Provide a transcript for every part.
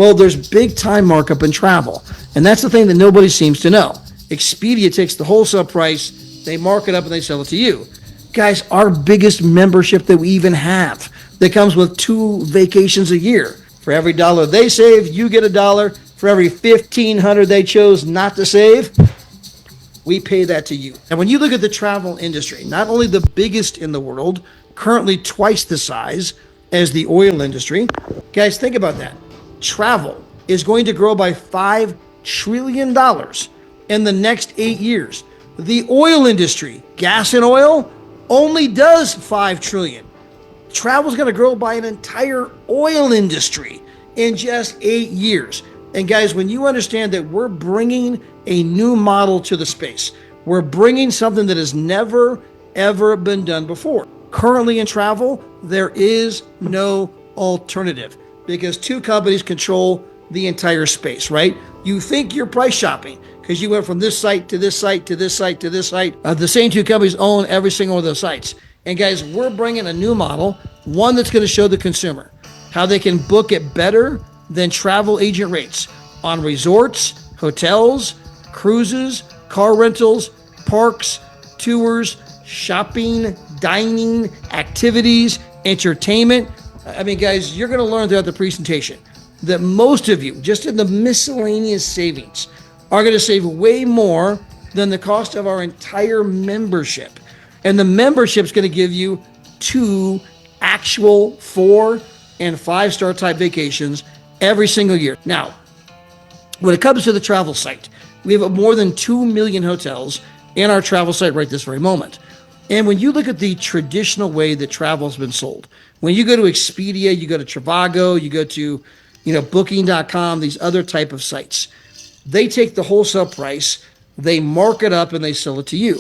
Well, there's big time markup in travel, and that's the thing that nobody seems to know. Expedia takes the wholesale price, they mark it up, and they sell it to you. Guys, our biggest membership that we even have that comes with 2 vacations a year. For every dollar they save, you get $1. For every $1,500 they chose not to save, we pay that to you. And when you look at the travel industry, not only the biggest in the world, currently twice the size as the oil industry, guys, think about that. Travel is going to grow by $5 trillion in the next 8 years. The oil industry, gas and oil, only does $5 trillion. Travel is going to grow by an entire oil industry in just 8 years. And guys, when you understand that we're bringing a new model to the space, we're bringing something that has never, ever been done before. Currently in travel, there is no alternative because 2 companies control the entire space, right? You think you're price shopping because you went from this site to this site to this site to this site. The same 2 companies own every single one of those sites. And guys, we're bringing a new model, one that's going to show the consumer how they can book it better than travel agent rates on resorts, hotels, cruises, car rentals, parks, tours, shopping, dining, activities, entertainment. I mean, guys, you're going to learn throughout the presentation that most of you, just in the miscellaneous savings, are going to save way more than the cost of our entire membership. And the membership is going to give you 2 actual 4 and 5-star type vacations every single year. Now, when it comes to the travel site, we have more than 2 million hotels in our travel site right this very moment. And when you look at the traditional way that travel has been sold, when you go to Expedia, you go to Trivago, you go to, Booking.com, these other type of sites, they take the wholesale price, they mark it up, and they sell it to you.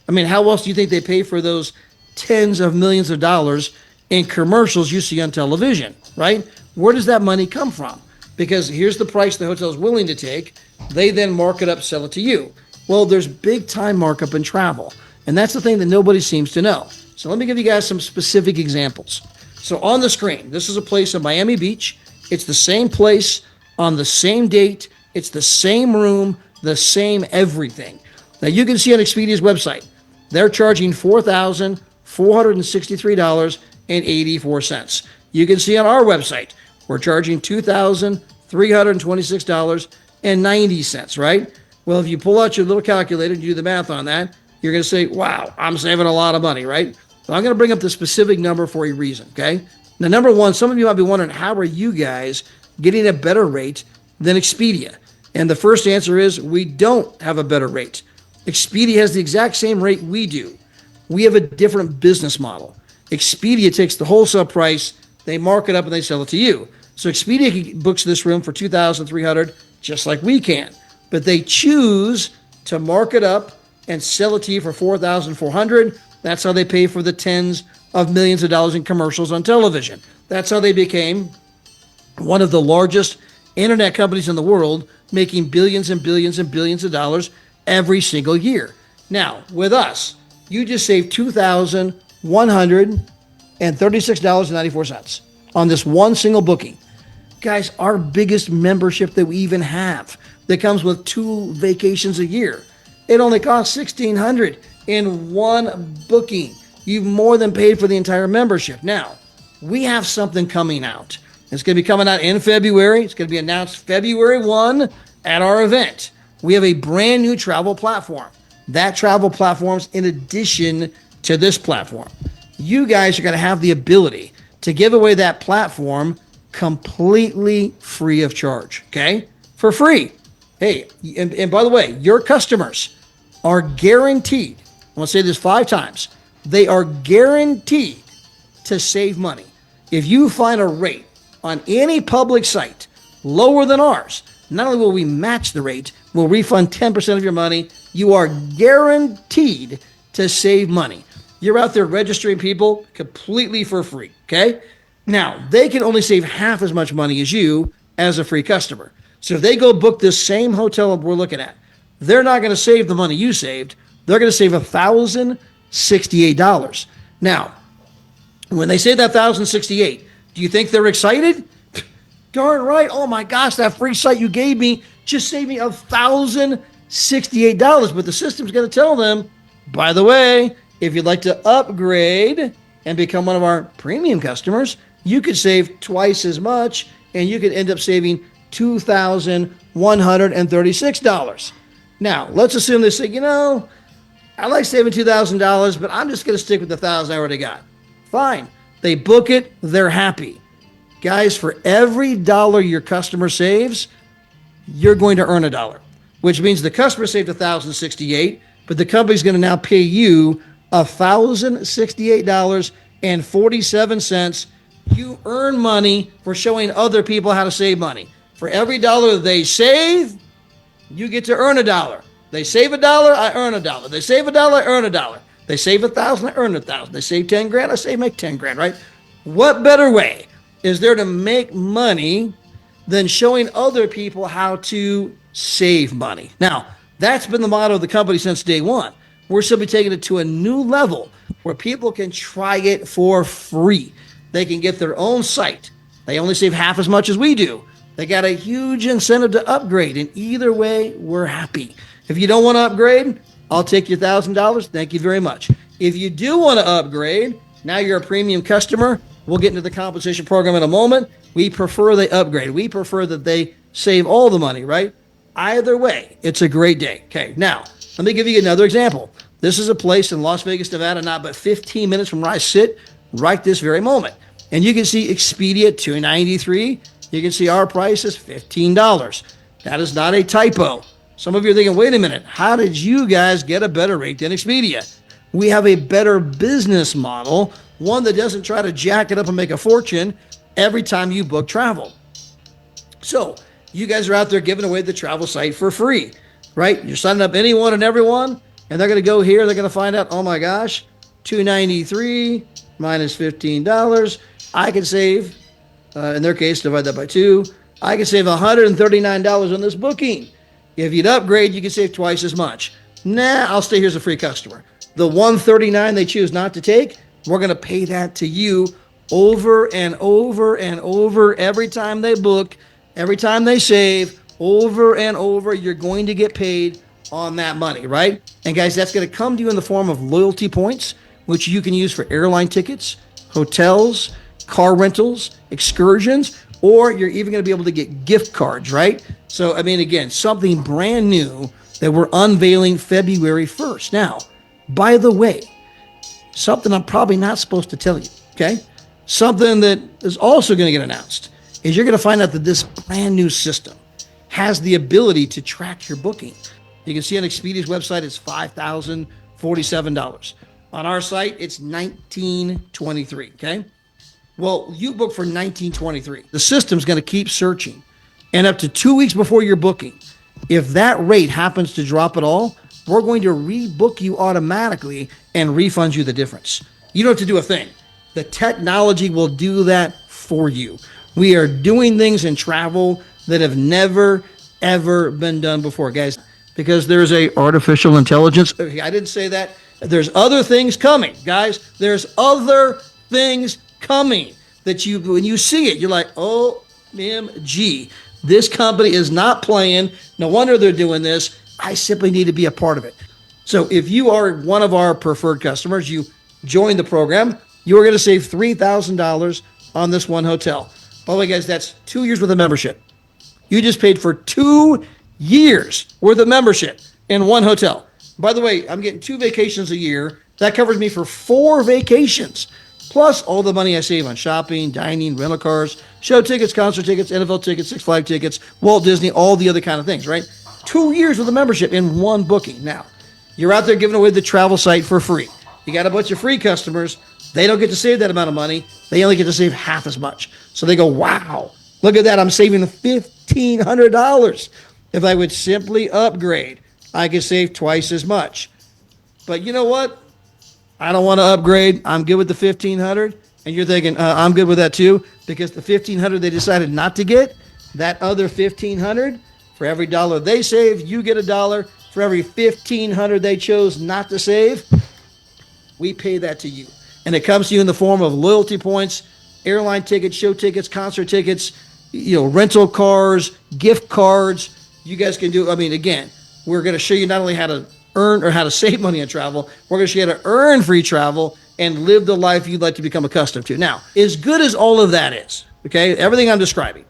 I mean, how else do you think they pay for those tens of millions of dollars in commercials you see on television, right? Where does that money come from? Because here's the price the hotel is willing to take. They then mark it up, sell it to you. Well, there's big time markup in travel, and that's the thing that nobody seems to know. So let me give you guys some specific examples. So on the screen, this is a place in Miami Beach. It's the same place on the same date. It's the same room, the same everything. Now you can see on Expedia's website, they're charging $4,463.84. You can see on our website, we're charging $2,326.90, right? Well, if you pull out your little calculator and do the math on that, you're going to say, wow, I'm saving a lot of money, right? So I'm going to bring up the specific number for a reason, okay? Now, number one, some of you might be wondering, how are you guys getting a better rate than Expedia? And the first answer is we don't have a better rate. Expedia has the exact same rate we do. We have a different business model. Expedia takes the wholesale price, they mark it up, and they sell it to you. So Expedia books this room for $2,300 just like we can. But they choose to mark it up and sell it to you for $4,400. That's how they pay for the tens of millions of dollars in commercials on television. That's how they became one of the largest internet companies in the world, making billions and billions and billions of dollars every single year. Now, with us, you just saved $2,136.94 on this one single booking. Guys, our biggest membership that we even have that comes with 2 vacations a year, it only costs $1,600 in one booking. You've more than paid for the entire membership. Now, we have something coming out. It's going to be coming out in February. It's going to be announced February 1 at our event. We have a brand new travel platform. That travel platform's in addition to this platform. You guys are going to have the ability to give away that platform completely free of charge, okay? For free. Hey, and by the way, your customers are guaranteed, I'm going to say this 5 times, they are guaranteed to save money. If you find a rate on any public site lower than ours, not only will we match the rate, we'll refund 10% of your money. You are guaranteed to save money. You're out there registering people completely for free, okay? Now, they can only save half as much money as you as a free customer. So if they go book this same hotel we're looking at, they're not going to save the money you saved. They're going to save $1,068. Now, when they say that $1,068, do you think they're excited? Darn right. Oh my gosh, that free site you gave me just saved me $1,068. But the system's going to tell them, by the way, if you'd like to upgrade and become one of our premium customers, you could save twice as much and you could end up saving $2,136. Now, let's assume they say, I like saving $2,000, but I'm just going to stick with the 1,000 I already got. Fine. They book it, they're happy. Guys, for every dollar your customer saves, you're going to earn $1, which means the customer saved $1,068, but the company's going to now pay you $1,068.47. You earn money for showing other people how to save money. For every dollar they save, you get to earn $1. They save $1, I earn $1. They save $1, I earn $1. They save 1,000, I earn 1,000. They save 10 grand, I make 10 grand, right? What better way is there to make money than showing other people how to save money? Now, that's been the motto of the company since day one. We're simply taking it to a new level where people can try it for free. They can get their own site. They only save half as much as we do. They got a huge incentive to upgrade, and either way, we're happy. If you don't want to upgrade, I'll take your $1,000. Thank you very much. If you do want to upgrade, now you're a premium customer. We'll get into the compensation program in a moment. We prefer they upgrade. We prefer that they save all the money, right? Either way, it's a great day. Okay, now, let me give you another example. This is a place in Las Vegas, Nevada, not but 15 minutes from where I sit right this very moment. And you can see Expedia $293. You can see our price is $15. That is not a typo. Some of you are thinking, wait a minute, how did you guys get a better rate than Expedia? We have a better business model, one that doesn't try to jack it up and make a fortune every time you book travel. So you guys are out there giving away the travel site for free, right? You're signing up anyone and everyone, and they're going to go here. They're going to find out, oh my gosh, $293 minus $15. I can save, in their case, divide that by 2. I can save $139 on this booking. If you'd upgrade, you can save twice as much. Nah, I'll stay here as a free customer. The $139 they choose not to take, we're going to pay that to you over and over and over every time they book, every time they save, over and over. You're going to get paid on that money, right? And guys, that's going to come to you in the form of loyalty points, which you can use for airline tickets, hotels, car rentals, excursions, or you're even going to be able to get gift cards, right? So, I mean, again, something brand new that we're unveiling February 1st. Now, by the way, something I'm probably not supposed to tell you, okay? Something that is also going to get announced is you're going to find out that this brand new system has the ability to track your booking. You can see on Expedia's website, it's $5,047. On our site, it's $1,923, okay? Well, you book for $1,923. The system's going to keep searching. And up to 2 weeks before your booking, if that rate happens to drop at all, we're going to rebook you automatically and refund you the difference. You don't have to do a thing. The technology will do that for you. We are doing things in travel that have never, ever been done before, guys, because there's a artificial intelligence. I didn't say that. There's other things coming, guys. There's other things coming that when you see it, you're like, OMG, this company is not playing. No wonder they're doing this. I simply need to be a part of it. So if you are one of our preferred customers, you join the program, you are going to save $3,000 on this one hotel. By the way, guys, that's 2 years worth of membership. You just paid for 2 years worth of membership in one hotel. By the way, I'm getting 2 vacations a year. That covers me for 4 vacations, plus all the money I save on shopping, dining, rental cars, show tickets, concert tickets, NFL tickets, Six Flags tickets, Walt Disney, all the other kind of things, right? 2 years with a membership in one booking. Now, you're out there giving away the travel site for free. You got a bunch of free customers. They don't get to save that amount of money. They only get to save half as much. So they go, wow, look at that. I'm saving $1,500. If I would simply upgrade, I could save twice as much. But you know what? I don't want to upgrade. I'm good with the $1,500. And you're thinking, I'm good with that too, because the $1,500 they decided not to get, that other $1,500, for every dollar they save, you get $1. For every $1,500 they chose not to save, we pay that to you. And it comes to you in the form of loyalty points, airline tickets, show tickets, concert tickets, Walt Disney, all the other kind of things, right? 2 years with a membership in one booking. Now, you're out there giving away the travel site for free. You got a bunch of free customers. They don't get to save that amount of money. They only get to save half as much. So they go, wow, look at that. I'm saving $1,500. If I would simply upgrade, I could save twice as much. But you know what? I don't want to upgrade. I'm good with the $1,500. And you're thinking, I'm good with that too, because the $1,500 they decided not to get, that other $1,500, for every dollar they save, you get $1. rental cars, gift cards. You guys can do, I mean, again, we're going to show you not only how to earn or how to save money on travel, we're going to show you how to earn free travel and live the life you'd like to become accustomed to. Now, as good as all of that is, okay, everything I'm describing,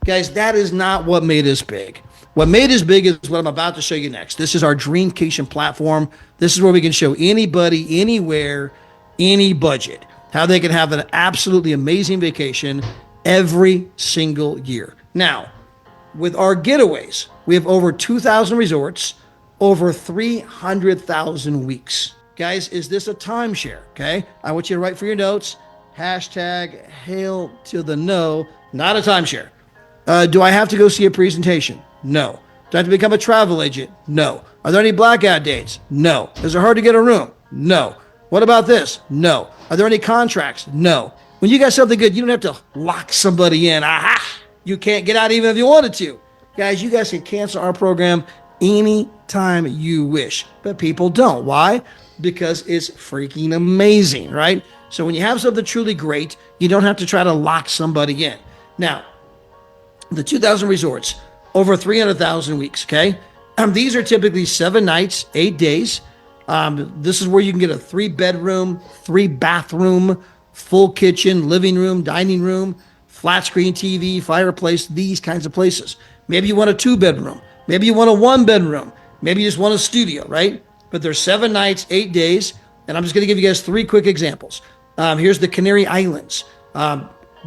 guys, that is not what made us big. What made us big is what I'm about to show you next. This is our Dreamcation platform. This is where we can show anybody, anywhere, any budget, how they can have an absolutely amazing vacation every single year. Now, with our getaways, we have over 2,000 resorts, over 300,000 weeks. Guys, is this a timeshare? Okay, I want you to write for your notes, hashtag hail to the no, not a timeshare. Do I have to go see a presentation? No. Do I have to become a travel agent? No. Are there any blackout dates? No. Is it hard to get a room? No. What about this? No. Are there any contracts? No. When you got something good, you don't have to lock somebody in. Aha! You can't get out even if you wanted to. Guys, you guys can cancel our program anytime you wish, but people don't. Why? Because it's freaking amazing, right? So when you have something truly great, you don't have to try to lock somebody in. Now, the 2,000 resorts, over 300,000 weeks, okay? These are typically 7 nights, 8 days. This is where you can get a 3-bedroom, 3-bathroom, full kitchen, living room, dining room, flat screen TV, fireplace, these kinds of places. Maybe you want a 2-bedroom. Maybe you want a 1-bedroom. Maybe you just want a studio, right? But there's 7 nights, 8 days, and I'm just going to give you guys 3 quick examples. Here's the Canary Islands.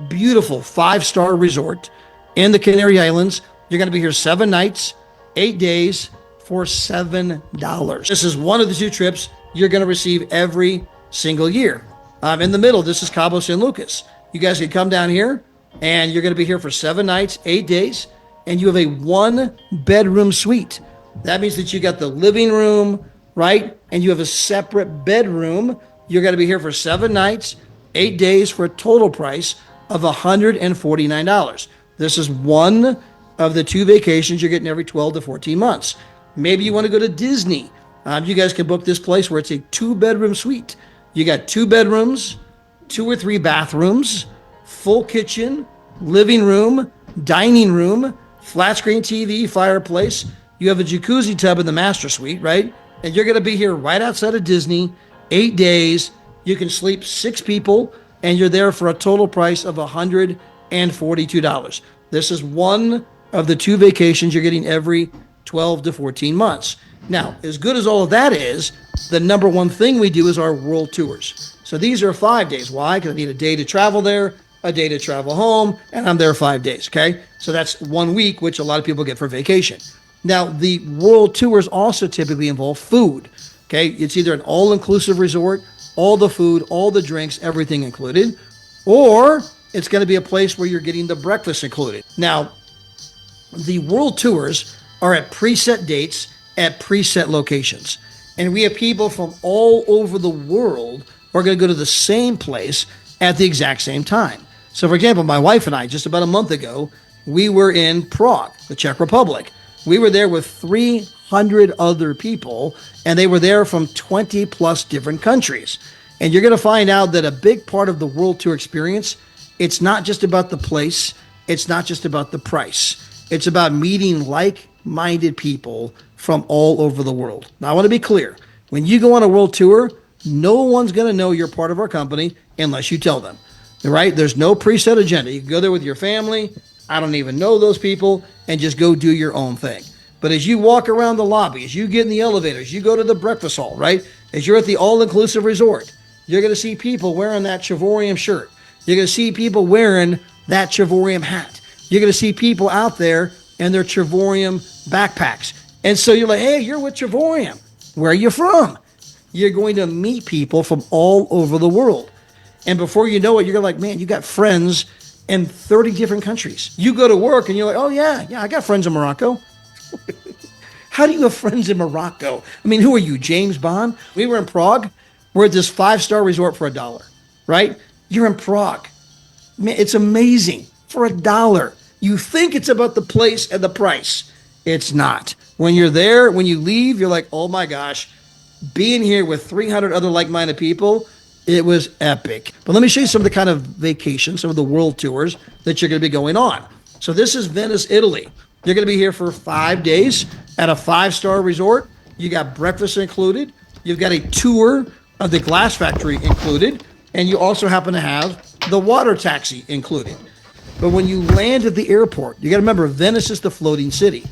Beautiful 5-star resort in the Canary Islands. You're going to be here 7 nights, 8 days for $7. This is one of the 2 trips you're going to receive every single year. In the middle, this is Cabo San Lucas. You guys can come down here, and you're going to be here for 7 nights, 8 days, and you have a 1-bedroom suite. That means that you got the living room, right? And you have a separate bedroom. You're going to be here for 7 nights, 8 days for a total price of $149. This is one of the 2 vacations you're getting every 12 to 14 months. Maybe you want to go to Disney. You guys can book this place where it's a 2-bedroom suite. You got 2 bedrooms, 2 or 3 bathrooms, full kitchen, living room, dining room, flat screen TV, fireplace. You have a jacuzzi tub in the master suite, right? And you're going to be here right outside of Disney, 8 days. You can sleep 6 people, and you're there for a total price of $142. This is one of the 2 vacations you're getting every 12 to 14 months. Now, as good as all of that is, the number one thing we do is our world tours. So these are 5 days. Why? Because I need a day to travel there, a day to travel home, and I'm there 5 days, okay? So that's 1 week, which a lot of people get for vacation. Now, the world tours also typically involve food, okay? It's either an all-inclusive resort, all the food, all the drinks, everything included, or it's going to be a place where you're getting the breakfast included. Now, the world tours are at preset dates at preset locations. And we have people from all over the world who are going to go to the same place at the exact same time. So, for example, my wife and I, just about a month ago, we were in Prague, the Czech Republic. We were there with 300 other people, and they were there from 20 plus different countries. And you're going to find out that a big part of the world tour experience, it's not just about the place, it's not just about the price. It's about meeting like-minded people from all over the world. Now, I want to be clear. When you go on a world tour, no one's going to know you're part of our company unless you tell them, right? There's no preset agenda. You can go there with your family. I don't even know those people, and just go do your own thing. But as you walk around the lobby, as you get in the elevators, you go to the breakfast hall, right? As you're at the all-inclusive resort, you're going to see people wearing that Travorium shirt. You're going to see people wearing that Travorium hat. You're going to see people out there in their Travorium backpacks. And so you're like, hey, you're with Travorium. Where are you from? You're going to meet people from all over the world. And before you know it, you're like, man, you got friends in 30 different countries. You go to work and you're like, oh, yeah, I got friends in Morocco. How do you have friends in Morocco? I mean, who are you, James Bond? We were in Prague. We're at this 5-star resort for $1, right? You're in Prague. Man, it's amazing. For $1. You think it's about the place and the price. It's not. When you're there, when you leave, you're like, oh my gosh, being here with 300 other like-minded people, it was epic. But let me show you some of the kind of vacations, some of the world tours that you're going to be going on. So this is Venice, Italy. You're going to be here for 5 days at a 5-star resort. You got breakfast included. You've got a tour of the glass factory included. And you also happen to have the water taxi included. But when you land at the airport, you got to remember, Venice is the floating city.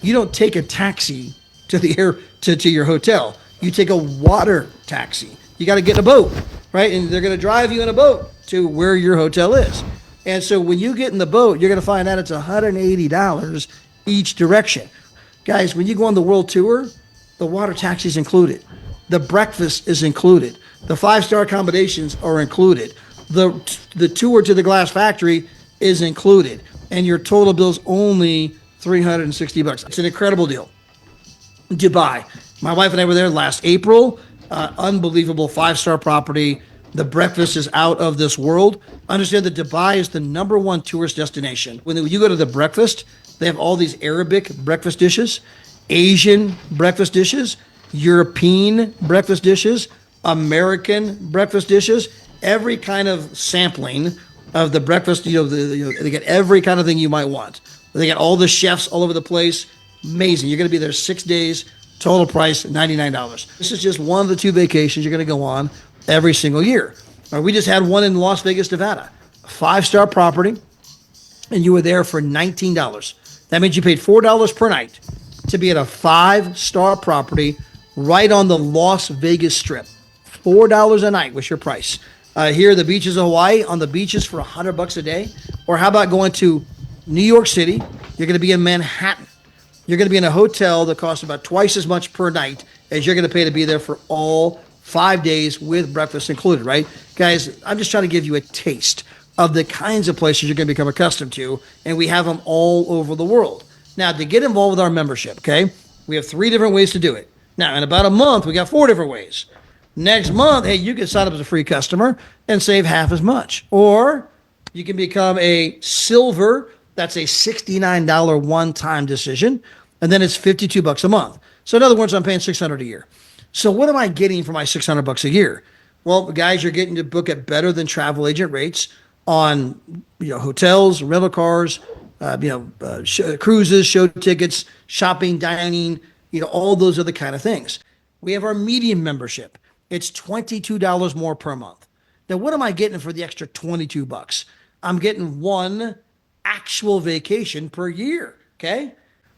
You don't take a taxi to the air to your hotel. You take a water taxi. You got to get in a boat, right? And they're going to drive you in a boat to where your hotel is. And so when you get in the boat, you're going to find out it's $180 each direction. Guys, when you go on the world tour, the water taxi is included. The breakfast is included. The 5-star accommodations are included. The tour to the glass factory is included. And your total bill's only $360. It's an incredible deal. Dubai. My wife and I were there last April. Unbelievable 5-star property. The breakfast is out of this world. Understand that Dubai is the #1 tourist destination. When you go to the breakfast, they have all these Arabic breakfast dishes, Asian breakfast dishes, European breakfast dishes, American breakfast dishes, every kind of sampling of the breakfast. They get every kind of thing you might want. They got all the chefs all over the place. Amazing. You're going to be there 6 days. Total price, $99. This is just one of the 2 vacations you're going to go on every single year. We just had one in Las Vegas, Nevada, a 5-star property, and you were there for $19. That means you paid $4 per night to be at a 5-star property right on the Las Vegas Strip. $4 a night was your price. Here, the beaches of Hawaii, on the beaches for $100 a day. Or how about going to New York City? You're going to be in Manhattan. You're going to be in a hotel that costs about twice as much per night as you're going to pay to be there for all 5 days with breakfast included, right? Guys, I'm just trying to give you a taste of the kinds of places you're going to become accustomed to, and we have them all over the world. Now, to get involved with our membership, okay, we have 3 different ways to do it. Now, in about a month, we got 4 different ways. Next month, hey, you can sign up as a free customer and save half as much. Or you can become a silver. That's a $69 one-time decision, and then it's $52 a month. So in other words, I'm paying $600 a year. So what am I getting for my $600 a year? Well, guys, you're getting to book at better than travel agent rates on hotels, rental cars, cruises, show tickets, shopping, dining, all those other kind of things. We have our medium membership. It's $22 more per month. Now, what am I getting for the extra $22? I'm getting 1 actual vacation per year, okay?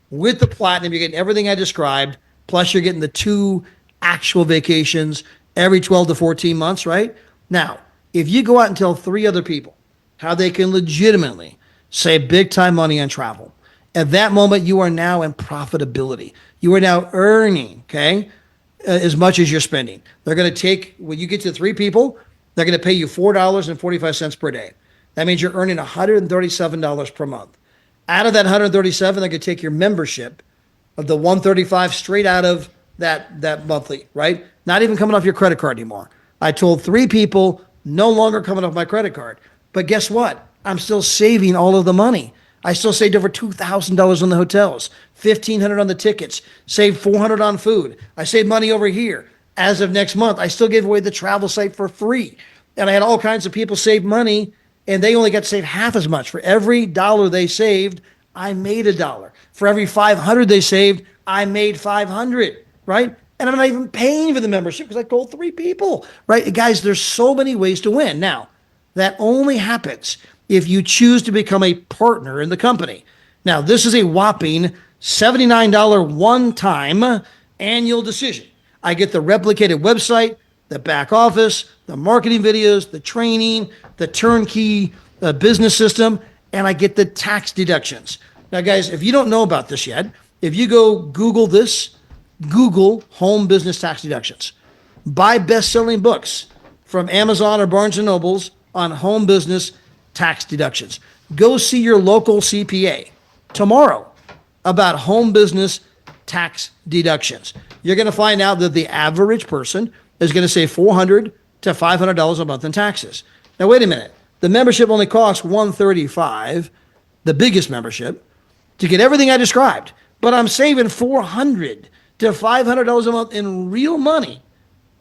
With the platinum, you're getting everything I described, plus you're getting the 2 actual vacations every 12 to 14 months, right? Now, if you go out and tell 3 other people how they can legitimately save big time money on travel, at that moment, you are now in profitability. You are now earning, okay, as much as you're spending. They're going to take, when you get to 3 people, they're going to pay you $4.45 per day. That means you're earning $137 per month. Out of that $137, they're going to take your membership of the $135 straight out of that monthly, right? Not even coming off your credit card anymore. I told 3 people, no longer coming off my credit card. But guess what? I'm still saving all of the money. I still saved over $2,000 on the hotels, $1,500 on the tickets, saved $400 on food. I saved money over here. As of next month, I still gave away the travel site for free. And I had all kinds of people save money, and they only got to save half as much. For every dollar they saved, I made $1. For every 500 they saved, I made 500, right? And I'm not even paying for the membership because I told 3 people, right? Guys, there's so many ways to win. Now, that only happens if you choose to become a partner in the company. Now, this is a whopping $79 one-time annual decision. I get the replicated website, the back office, the marketing videos, the training, the turnkey business system, and I get the tax deductions. Now, guys, if you don't know about this yet, if you go Google this, Google home business tax deductions. Buy best-selling books from Amazon or Barnes & Nobles on home business tax deductions. Go see your local CPA tomorrow about home business tax deductions. You're going to find out that the average person is going to save $400 to $500 a month in taxes. Now, wait a minute. The membership only costs $135, the biggest membership, to get everything I described. But I'm saving $400 to $500 a month in real money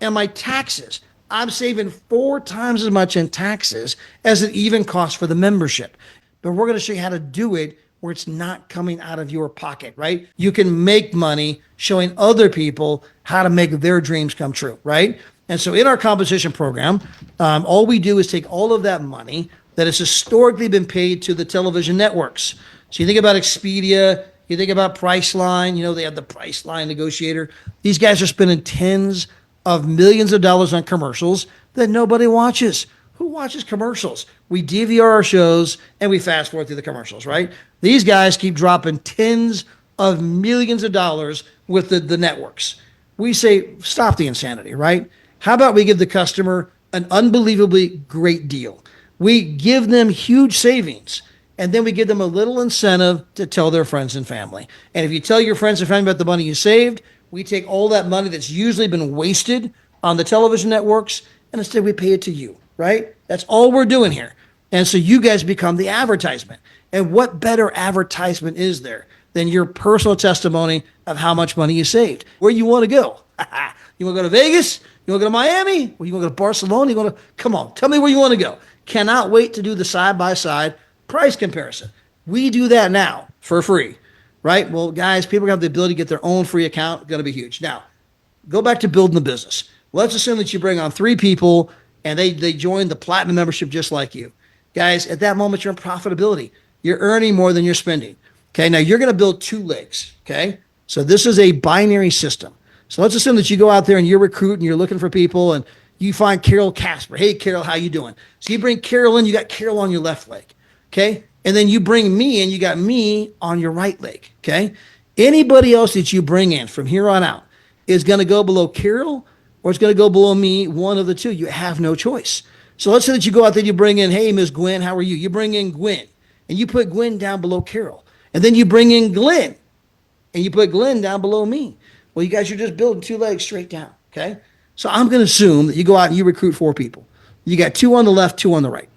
and my taxes. I'm saving 4 times as much in taxes as it even costs for the membership. but we're going to show you how to do it where it's not coming out of your pocket, right? You can make money showing other people how to make their dreams come true, right? And so in our compensation program, all we do is take all of that money that has historically been paid to the television networks. So you think about Expedia, you think about Priceline, they have the Priceline negotiator. These guys are spending tens of millions of dollars on commercials that nobody watches. Who watches commercials? We DVR our shows and we fast forward through the commercials, right? These guys keep dropping tens of millions of dollars with the networks. We say, stop the insanity, right? How about we give the customer an unbelievably great deal? We give them huge savings, and then we give them a little incentive to tell their friends and family. And if you tell your friends and family about the money you saved, we take all that money that's usually been wasted on the television networks, and instead we pay it to you, right? That's all we're doing here. And so you guys become the advertisement. And what better advertisement is there than your personal testimony of how much money you saved? Where you want to go? You want to go to Vegas? You want to go to Miami? Or you want to go to Barcelona? Come on, tell me where you want to go. Cannot wait to do the side-by-side price comparison. We do that now for free, right? Well, guys, people have the ability to get their own free account. Going to be huge. Now, go back to building the business. Let's assume that you bring on 3 people and they join the platinum membership just like you. Guys, at that moment, you're in profitability. You're earning more than you're spending. Okay, now you're going to build 2 legs. Okay, so this is a binary system. So let's assume that you go out there and you're recruiting, you're looking for people, and you find Carol Casper. Hey, Carol, how you doing? So you bring Carol in, you got Carol on your left leg. Okay, and then you bring me in, you got me on your right leg. Okay, anybody else that you bring in from here on out is going to go below Carol or it's going to go below me, one of the two. You have no choice. So let's say that you go out there, you bring in, hey, Miss Gwen, how are you? You bring in Gwen, and you put Gwen down below Carol. And then you bring in Glenn, and you put Glenn down below me. Well, you guys are just building 2 legs straight down, okay? So I'm going to assume that you go out and you recruit 4 people. You got 2 on the left, 2 on the right.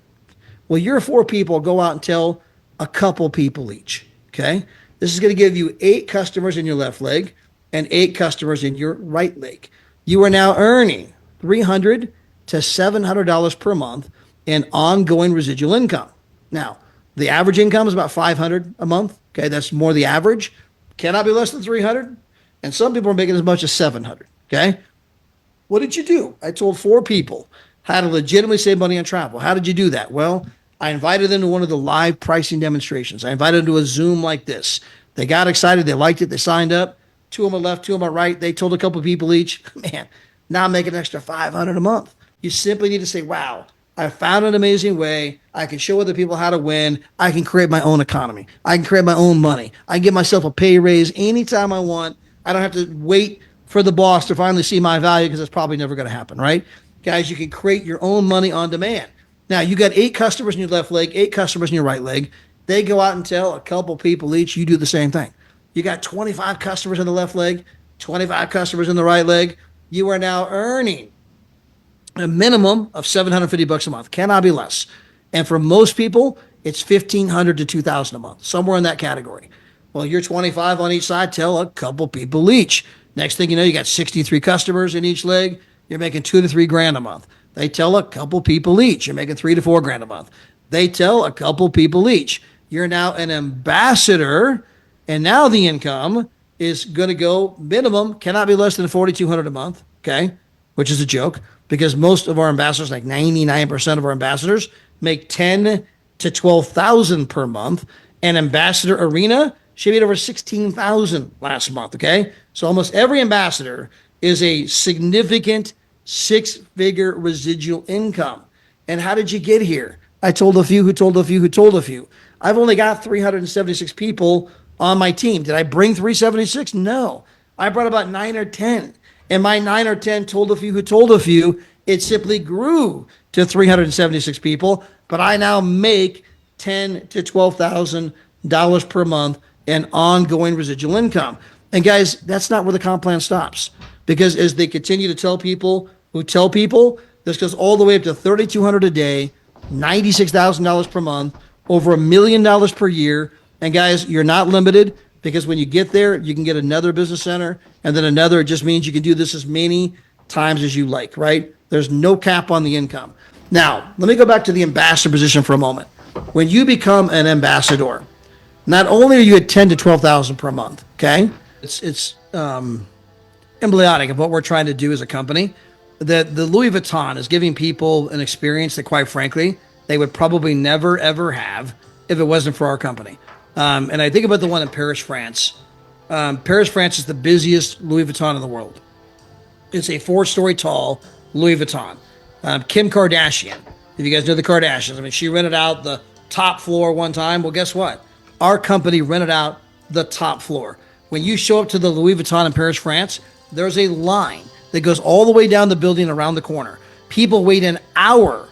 Well, your 4 people go out and tell a couple people each, okay? This is going to give you 8 customers in your left leg and 8 customers in your right leg. You are now earning $300 to $700 per month in ongoing residual income. Now, the average income is about $500 a month. Okay, that's more the average. Cannot be less than $300. And some people are making as much as $700. Okay, what did you do? I told 4 people how to legitimately save money on travel. How did you do that? Well, I invited them to one of the live pricing demonstrations. I invited them to a Zoom like this. They got excited. They liked it. They signed up. 2 on my left, 2 on my right. They told a couple of people each. Man, now I'm making an extra $500 a month. You simply need to say, wow, I found an amazing way. I can show other people how to win. I can create my own economy. I can create my own money. I can give myself a pay raise anytime I want. I don't have to wait for the boss to finally see my value because it's probably never going to happen, right? Guys, you can create your own money on demand. Now, you got 8 customers in your left leg, 8 customers in your right leg. They go out and tell a couple people each. You do the same thing. You got 25 customers in the left leg, 25 customers in the right leg. You are now earning a minimum of $750 a month. Cannot be less. And for most people, it's $1,500 to $2,000 a month, somewhere in that category. Well, you're 25 on each side, tell a couple people each. Next thing you know, you got 63 customers in each leg. You're making $2,000 to $3,000 a month. They tell a couple people each. You're making $3,000 to $4,000 a month. They tell a couple people each. You're now an ambassador, and now the income is going to go minimum, cannot be less than $4,200 a month, okay, which is a joke because most of our ambassadors, like 99% of our ambassadors, make $10,000 to $12,000 per month. And Ambassador Arena, she made over $16,000 last month, okay? So almost every ambassador is a significant 6-figure residual income. And how did you get here? I told a few who told a few who told a few. I've only got 376 people on my team. Did I bring 376? No. I brought about 9 or 10. And my 9 or 10 told a few who told a few. It simply grew to 376 people. But I now make $10,000 to $12,000 per month in ongoing residual income. And guys, that's not where the comp plan stops. Because as they continue to tell people who tell people, this goes all the way up to $3,200 a day, $96,000 per month, over $1 million per year. And guys, you're not limited because when you get there, you can get another business center and then another. It just means you can do this as many times as you like, right? There's no cap on the income. Now, let me go back to the ambassador position for a moment. When you become an ambassador, not only are you at 10 to 12,000 per month, okay? It's emblematic of what we're trying to do as a company. That the Louis Vuitton is giving people an experience that, quite frankly, they would probably never ever have if it wasn't for our company. And I think about the one in Paris, France. Paris, France is the busiest Louis Vuitton in the world. It's a 4-story tall Louis Vuitton. Kim Kardashian, if you guys know the Kardashians, I mean, she rented out the top floor one time. Well, guess what? Our company rented out the top floor. When you show up to the Louis Vuitton in Paris, France, there's a line that goes all the way down the building around the corner. People wait an hour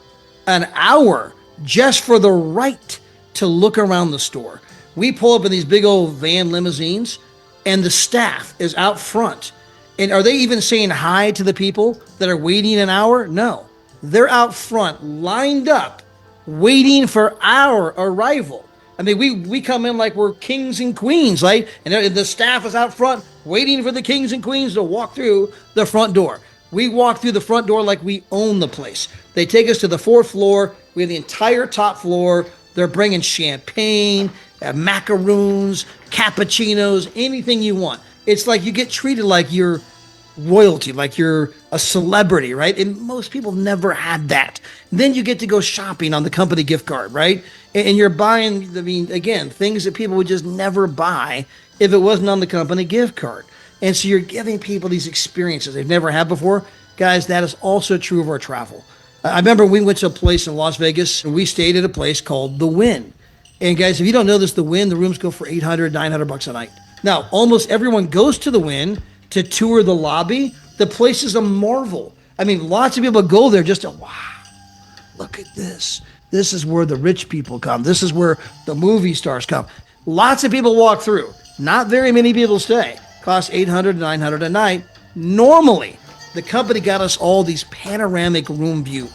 just for the right to look around the store. We pull up in these big old van limousines, and the staff is out front. And are they even saying hi to the people that are waiting an hour? No. They're out front, lined up, waiting for our arrival. I mean, we come in like we're kings and queens, right? And the staff is out front waiting for the kings and queens to walk through the front door. We walk through the front door like we own the place. They take us to the 4th floor. We have the entire top floor. They're bringing champagne, macaroons, cappuccinos, anything you want. It's like you get treated like you're royalty, like you're a celebrity, right? And most people never had that. Then you get to go shopping on the company gift card, right? And you're buying, I mean, again, things that people would just never buy if it wasn't on the company gift card. And so you're giving people these experiences they've never had before. Guys, that is also true of our travel. I remember we went to a place in Las Vegas, and we stayed at a place called The Wynn. And guys, if you don't know this, The Wynn, the rooms go for $800, $900 a night. Now, almost everyone goes to The Wynn to tour the lobby. The place is a marvel. I mean, lots of people go there just to, wow, look at this. This is where the rich people come. This is where the movie stars come. Lots of people walk through. Not very many people stay. Costs $800, $900 a night. Normally, the company got us all these panoramic room view.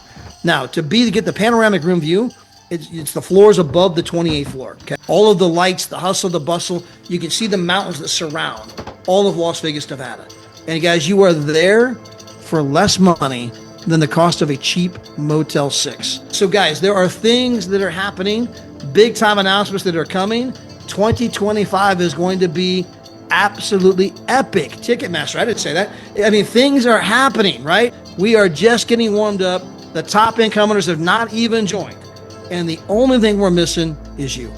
Now, to get the panoramic room view, it's the floors above the 28th floor. Okay? All of the lights, the hustle, the bustle, you can see the mountains that surround all of Las Vegas, Nevada. And guys, you are there for less money than the cost of a cheap Motel 6. So guys, there are things that are happening, big time announcements that are coming. 2025 is going to be absolutely epic. Ticketmaster, I didn't say that. I mean, things are happening, right? We are just getting warmed up. The top incomers have not even joined. And the only thing we're missing is you.